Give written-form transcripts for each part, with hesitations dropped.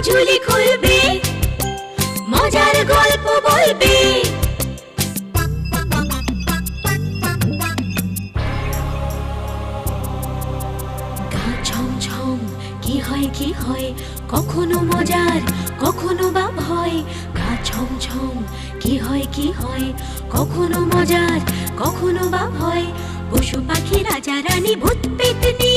ঝুলি খুলবে, মজার গল্প বলবে। গা ছমছম কি হয় কি হয়, কখনো মজার কখনো বা ভয়। গা ছমছম কি হয় কি হয়, কখনো মজার কখনো বা ভয়। পশু পাখি রাজা রানী ভূত পেতনি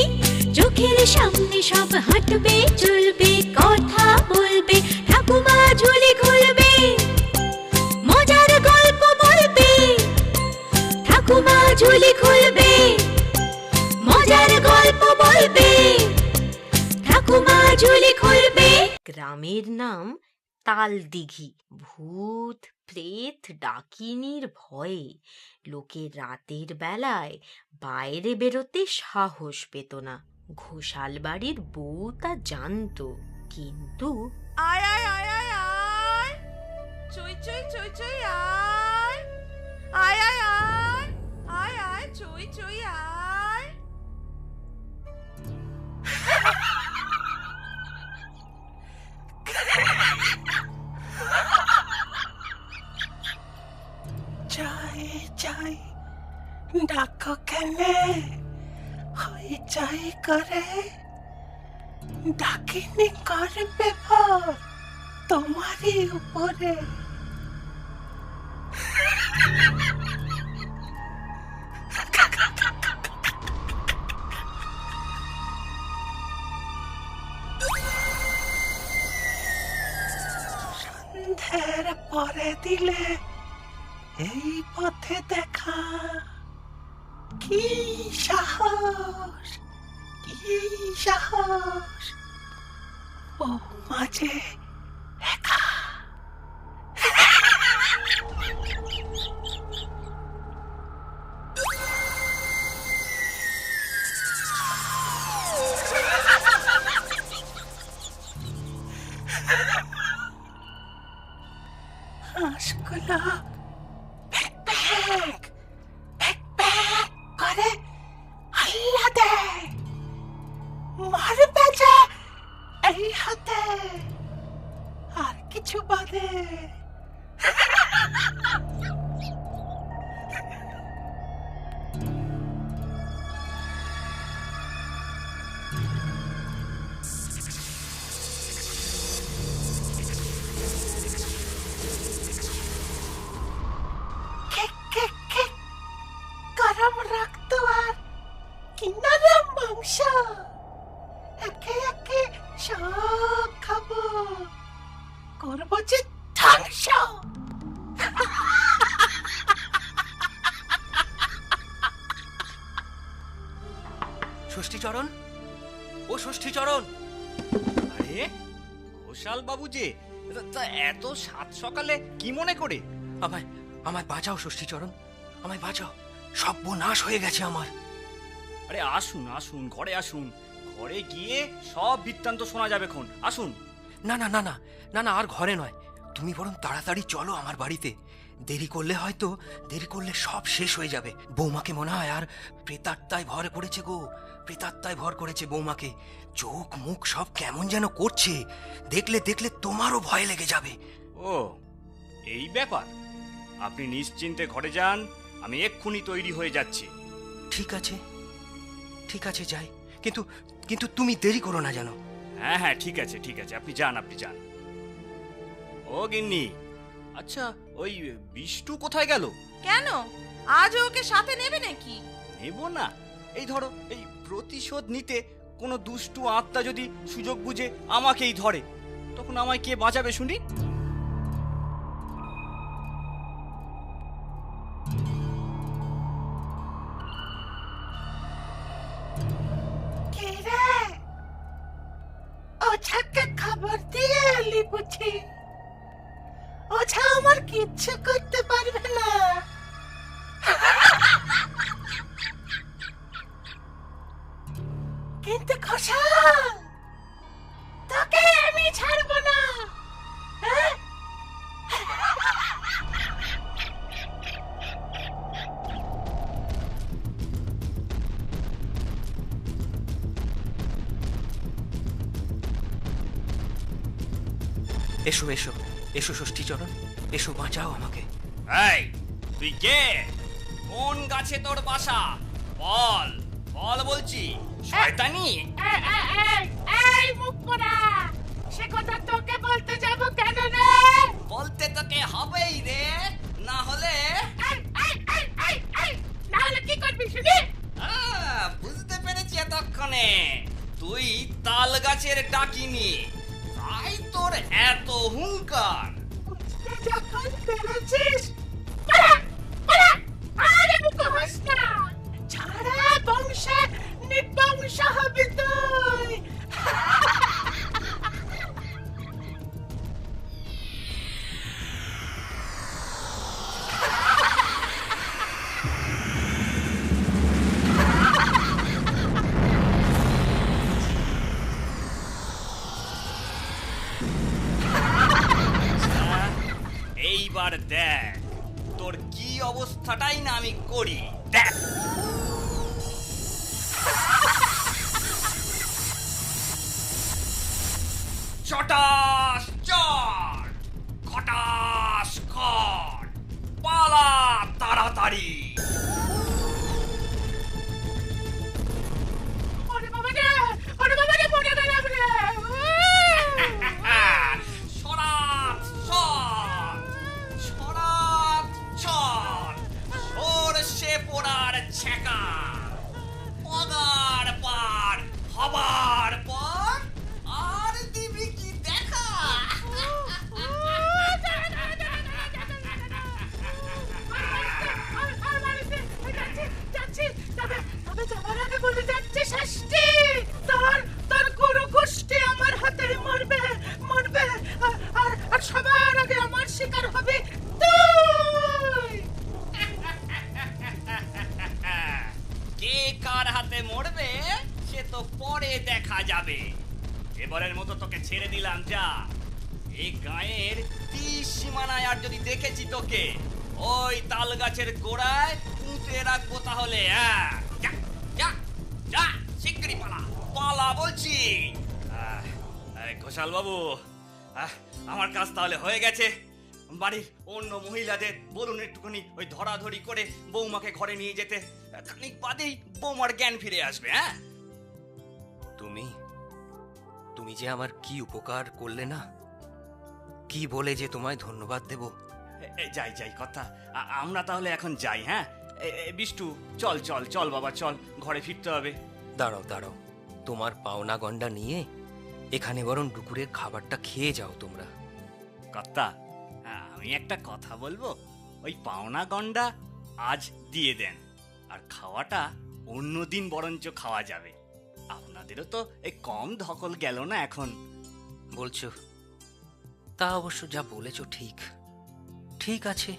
চোখের সামনে সব হাঁটবে চলবে, কথা বলবে, ঠাকুমা ঝুলি খুলবে, মজার গল্প বলবে। ঠাকুমা ঝুলি খুলবে, মজার গল্প বলবে। ঠাকুমা ঝুলি খুলবে। গ্রামের নাম তালদিঘি। ভূত প্রেত ডাকিনীর ভয়ে লোকে রাতের বেলায় বাইরে বেরোতে সাহস পেত না। ঘোষাল বাড়ির বউ তা জানতো, কিন্তু আয় আয় আয় আয় আয়, চই চই চই চই আয়, আয় আয় আয়, আয় আয় চই চই আয়। চাই চাই ডাকো কেনে, হইচই করে ডাকিনি করবে ভর তোমারই উপরে। সন্ধ্যের পরে দিলে এই পথে দেখা, কি সাহস কি সাহস, ও মাঝে একা। হাঁসগুলো ব্যাক ব্যাক ব্যাক ব্যাক করে হাল্লা দেয়, মারবে যে এই হাতে, আর কিছু বাদে। গরম রক্ত আর কিনারা মাংস একে একে সব খাবো, করবো যে ধ্বংস। ষষ্ঠীচরণ, ও ষষ্ঠীচরণ। আরে ঘোষাল বাবু যে, তা এত সাত সকালে কি মনে করে? আমায় আমায় বাঁচাও ষষ্ঠীচরণ, আমায় বাঁচাও, সর্বনাশ হয়ে গেছে আমার। আরে আসুন আসুন, ঘরে আসুন, ঘরে গিয়ে সব বৃত্তান্ত শোনা যাবে খন। আসুন। না না না না না না, আর ঘরে নয়, তুমি বরং তাড়াতাড়ি চলো আমার বাড়িতে। দেরি করলে সব শেষ হয়ে যাবে। বৌমাকে মনে হয় আর প্রেতাত্মায় ভরে পড়েছে গো, প্রেতাত্মায় ভর করেছে বৌমাকে। চোখ মুখ সব কেমন যেন করছে, দেখলে দেখলে তোমারও ভয় লেগে যাবে। ও এই ব্যাপার, আপনি নিশ্চিন্তে ঘরে যান, আমি এক্ষুনি তৈরি হয়ে যাচ্ছি। ঠিক আছে ঠিক আছে, যাই, কিন্তু কিন্তু তুমি দেরি করো না জানো। হ্যাঁ হ্যাঁ ঠিক আছে ঠিক আছে, আপনি যান আপনি যান। ও গিন্নি, আচ্ছা ওই বিষ্টু কোথায় গেল? কেন, আজ ওকে সাথে নেবে নাকি? নেব না, এই ধরো, এই প্রতিশোধ নিতে কোনো দুষ্টু আত্মা যদি সুযোগ বুঝে আমাকেই ধরে, তখন আমায় কে বাঁচাবে শুনি? ওঝাকে খবর দিয়ে এলি বুঝি? ওঝা আমার কিচ্ছু করতে পারবে না। কিন্তু ঘোষাল, তোকে আমি ছাড়বো না। হ্যাঁ? এসো এসো এসো ষষ্ঠীচরণ, এসো, বাঁচাও আমাকে। এই তুই কে? কোন গাছে তোর বাসা? বল বল বলছি, শয়তানি। এই মুখ পোড়া, সে কথা তোকে বলতে যাব কেন রে? বলতে তোকে হবেই রে, না হলে না হলে কি করবি শুনি? বুঝতে পেরেছি এতক্ষণে তুই তাল গাছের ডাকিনি, তাই তোর এত হুঙ্কার। বুঝতে যখন পেরেছিস, পালা, পালা, আরে মুখ হস না, ছাড়া বংশে নিবংশ হবি তুই। এইবার দেখ তোর কি অবস্থাটাই না আমি করি, দেখ। চটাস চট, খটাস খট, পালা তাড়াতাড়ি। ওরে বাবা রে, ওরে বাবা রে, পড়ে গেলাম রে। সরাত সর, সরাত সর, সরষে পোড়ার ছেঁকা, পগার পার হবার পর আর দিবি কি দেখা। যাবার আগে বলে যাচ্ছে ষষ্ঠী, তোর গুরু গোষ্ঠী আমার হাতে মরবে, মরবে, আর সবার আগে আমার শিকার হবে তুই। কে কার হাতে মরবে সে তো পরে দেখা যাবে। এবারের মতো তোকে ছেড়ে দিলাম, যা। এই গায়ের 30 সীমানায় আর যদি দেখেছি তোকে, ওই তাল গাছের গোড়ায় পুঁতে রাখবো তাহলে। যা যা যা, শিগগিরই পালা, পালা বলছি। ঘোষাল বাবু, আমার কাজ তাহলে হয়ে গেছে। বাড়ির অন্য মহিলাদের বলুন একটুখানি ওই ধরাধরি করে বৌমাকে ঘরে নিয়ে যেতে, খানিক বাদেই বৌমার জ্ঞান ফিরে আসবে। হ্যাঁ, তুমি তুমি যে আমার কি উপকার করলে না, কি বলে যে তোমায় ধন্যবাদ দেব। যাই যাই কথা, আমরা তাহলে এখন যাই। হ্যাঁ বিষ্টু, চল চল চল বাবা, চল, ঘরে ফিরতে হবে। দাঁড়াও দাঁড়াও, তোমার পাওনা গন্ডা নিয়ে এখানে বরং দুপুরের খাবারটা খেয়ে যাও তোমরা। কর্তা, আমি একটা কথা বলবো, ওই পাওনা গন্ডা আজ দিয়ে দেন, আর খাওয়াটা অন্যদিন বরঞ্চ খাওয়া যাবে। আপনাদেরও তো এই কম ধকল গেল না এখন। বলছো, তা অবশ্য যা বলেছ ঠিক, ঠিক আছে,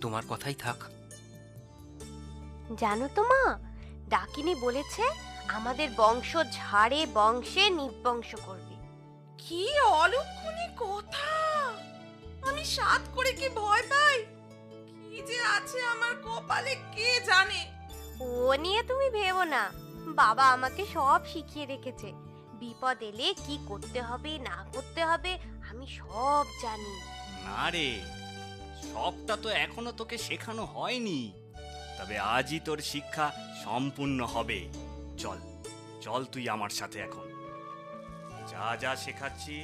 তোমার কথাই থাক। জানো তো মা, ডাকিনী বলেছে আমাদের বংশ ঝাড়ে বংশে নিবংশ করবে। কি অলক্ষণী কথা! আমি সাত করে কি ভয় পাই, কি যে আছে আমার কপালে কে জানে। ও নিয়ে তুমি ভেবো না, বাবা আমাকে সব শিখিয়ে রেখেছে। বিপদ এলে কি করতে হবে না করতে হবে আমি সব জানি। না রে, সবটা তো এখনো তোকে শেখানো হয়নি, তবে আজই তোর শিক্ষা সম্পূর্ণ হবে। চল চল, তুই আমার সাথে এখন। যা যা শেখাচ্ছি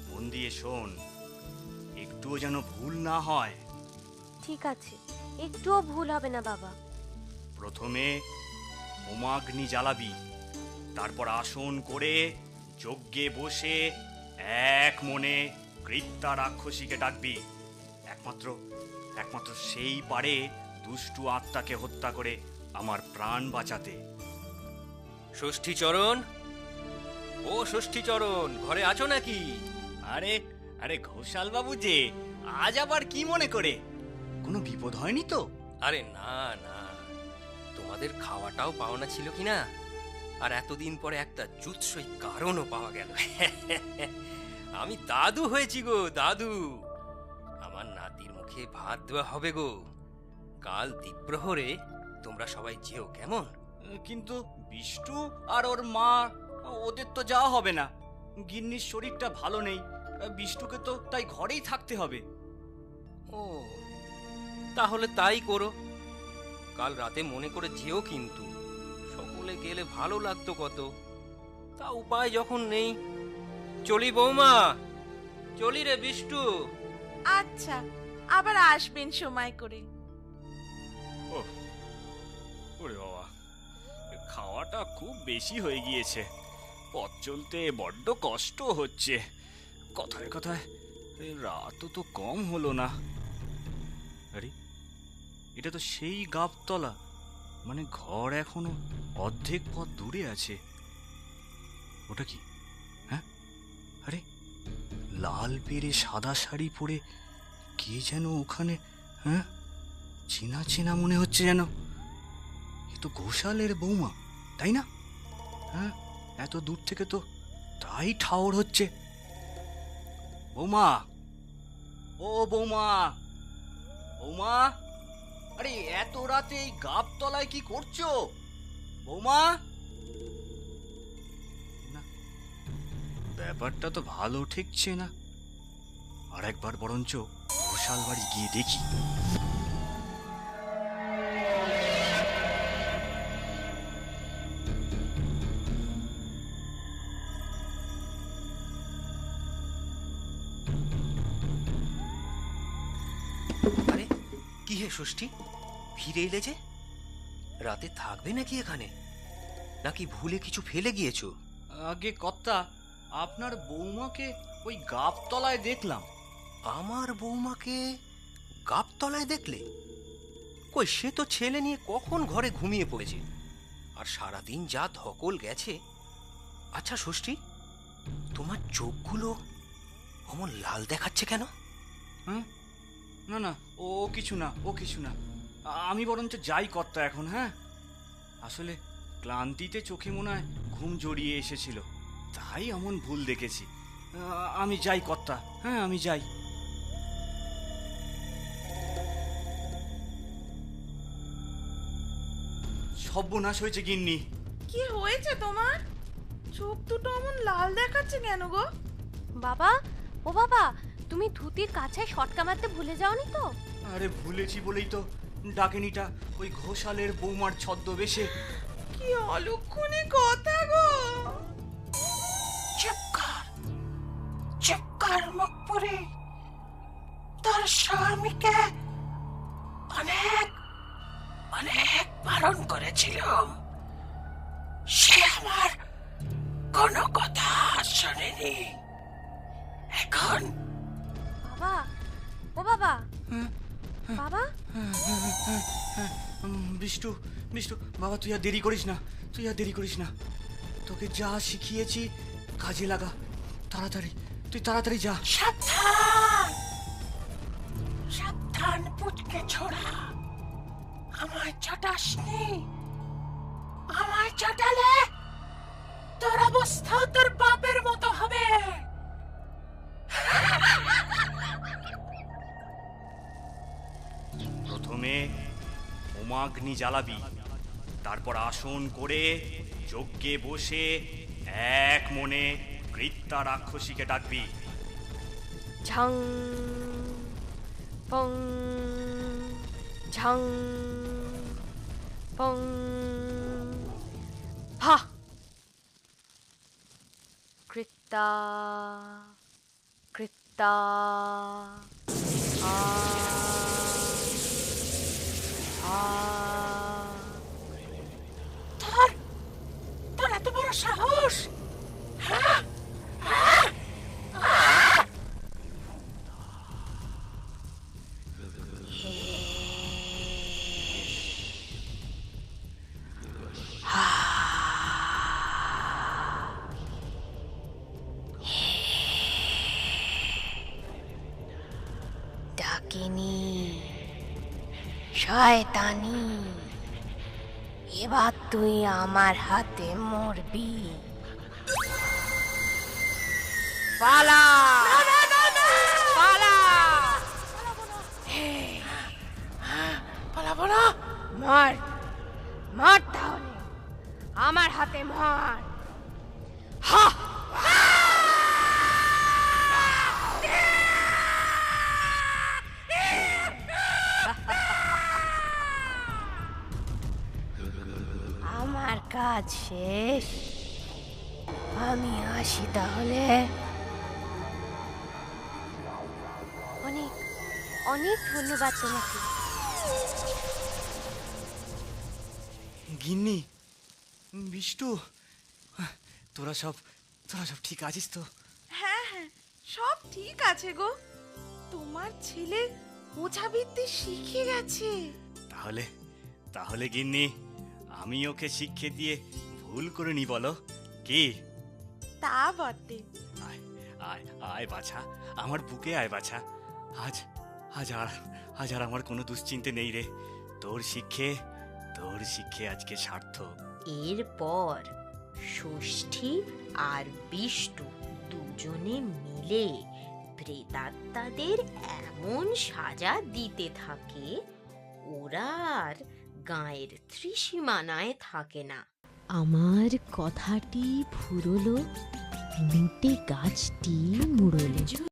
মন দিয়ে শোন, একটুও যেন ভুল না হয়। ঠিক আছে, একটুও ভুল হবে না বাবা। প্রথমে হোমাগ্নি জ্বালাবি, তারপর আসন করে যজ্ঞে বসে এক মনে কৃত্যা রাক্ষসীকে ডাকবি। একমাত্র সেই পারে দুষ্টু আত্মাকে হত্যা করে আমার প্রাণ বাঁচাতে। ষষ্ঠীচরণ, ও ষষ্ঠীচরণ, ঘরে আছো নাকি? আরে আরে ঘোষাল বাবু যে, আজ আবার কি মনে করে? কোনো বিপদ হয়নি তো? আরে না না, তোমাদের খাওয়াটাও পাওনা ছিল কিনা, আর এতদিন পরে একটা জুৎসই কারণও পাওয়া গেল। আমি দাদু হয়েছি গো, দাদু। আমার নাতির মুখে ভাত দেওয়া হবে গো। কাল দ্বীপ্রহরে তোমরা সবাই যেও, কেমন? কিন্তু বিষ্টু আর ওর মা, ওদের তো যাওয়া হবে না। গিন্নির শরীরটা ভালো নেই, বিষ্টুকে তো তাই ঘরেই থাকতে হবে। ও, তাহলে তাই করো। কাল রাতে মনে করে যেও কিন্তু, সকলে গেলে ভালো লাগতো কত। তা উপায় যখন নেই, চলি বৌমা, চলি রে বিষ্টু। আচ্ছা, আবার আসবেন সময় করে। ওরে বাবা, খাওয়াটা খুব বেশি হয়ে গিয়েছে, পথ চলতে বড্ড কষ্ট হচ্ছে। কথায় কথায় রাতও তো কম হলো না। আরে, এটা তো সেই গাবতলা, মানে ঘর এখনো অর্ধেক পথ দূরে আছে। ওটা কি? হ্যাঁ, আরে লাল পেরে সাদা শাড়ি পরে কে যেন ওখানে, হ্যাঁ চেনা চেনা মনে হচ্ছে যেন। এ তো ঘোষালের বৌমা, তাই না? হ্যাঁ, এত দূর থেকে তো তাই ঠাওর হচ্ছে। বৌমা, ও বৌমা, বৌমা, আরে এত রাতে এই গাবতলায় কি করছো বৌমা? না, ব্যাপারটা তো ভালো ঠেকছে না। আর একবার বরঞ্চ ঘোষাল বাড়ি গিয়ে দেখি। আরে কি হে ষষ্ঠী, ফিরে এলে যে? রাতে থাকবে নাকি এখানে, নাকি ভুলে কিছু ফেলে গিয়েছো? আগে কর্তা, আপনার বৌমাকে ওই গাবতলায় দেখলাম। আমার বৌমাকে গাবতলায় দেখলে? কই, সে তো ছেলে নিয়ে কখন ঘরে ঘুমিয়ে পড়েছে, আর সারাদিন যা ধকল গেছে। আচ্ছা ষষ্ঠী, তোমার চোখগুলো অমন লাল দেখাচ্ছে কেন? হ্যাঁ, না না, ও কিছু না, ও কিছু না। আমি বরঞ্চ যাই কর্তা এখন। হ্যাঁ, আসলে ক্লান্তিতে চোখে মনে হয় ঘুম জড়িয়ে এসেছিল, তাই এমন ভুল দেখেছি। আমি যাই কর্তা, হ্যাঁ আমি যাই। সর্বনাশ হয়েছে গিন্নি। কি হয়েছে তোমার? চোখ দুটো অমন লাল দেখাচ্ছে কেন গো? বাবা, ও বাবা, তুমি ধুতির কাছে শটকা মারতে ভুলে যাওনি তো? আরে ভুলেছি বলেই তো ডাকিনিটা ওই ঘোষালের বৌমার ছদ্মবেশে। কি অলক্ষণে কথা গো! চুপ কর মুখ পুরে। তোর স্বামীকে অনেক অনেক বারণ করেছিলাম, সে আমার কোনো কথা শোনেনি। এখন বাবা, ও বাবা, বাবা, বিষ্টু, বিষ্টু বাবা, তুই আর দেরি করিস না, তুই আর দেরি করিস না। তোকে যা শিখিয়েছি কাজে লাগা, তাড়াতাড়ি, তুই তাড়াতাড়ি যা। সাবধান, সাবধান পুচকে ছোড়া, আমায় চটাসনি। আমায় চটালে তোর অবস্থা তোর বাপের মতো হবে। প্রথমে হোমাগ্নি জ্বালাবি, তারপর আসন করে যজ্ঞে বসে এক মনে কৃত্যা রাক্ষসীকে ডাকবি। ঝং পং, ঝং পং, হা, কৃত্তা কৃত্তা, আ আ। তোর এত বড় সাহস! ডাকিনি, শয়তানি, এবার তুই আমার হাতে মরবি। পালা, পালা, পালাবো না। মর, মর তাহলে, আমার হাতে মর। হা, কাজ শেষ। আমি আসি তাহলে। অনেক অনেক ধন্যবাদ তোমাকে। গিন্নি, বিষ্টু, তোরা সব ঠিক আছিস তো? হ্যাঁ হ্যাঁ, সব ঠিক আছে গো। তোমার ছেলে ওঝাবিদ্যে শিখে গেছে। তাহলে গিন্নি, আমি ওকে শিক্ষে দিয়ে ভুল করে নি বলো কি? তা বটে। আয় আয় আয় বাছা, আমার বুকে আয় বাছা। আজ আজ আর আজ আর আমার কোনো দুশ্চিন্তে নেই রে। তোর শিক্ষে আজকে সার্থক। এরপর ষষ্ঠী আর বিষ্টু দুজনে মিলে প্রেতাত্মাদের এমন সাজা দিতে থাকে, ওরা আর গাঁয়ের ত্রিসীমানায় থাকে না। আমার কথাটি ফুরলো, লুটে গাছটি মুড়ল।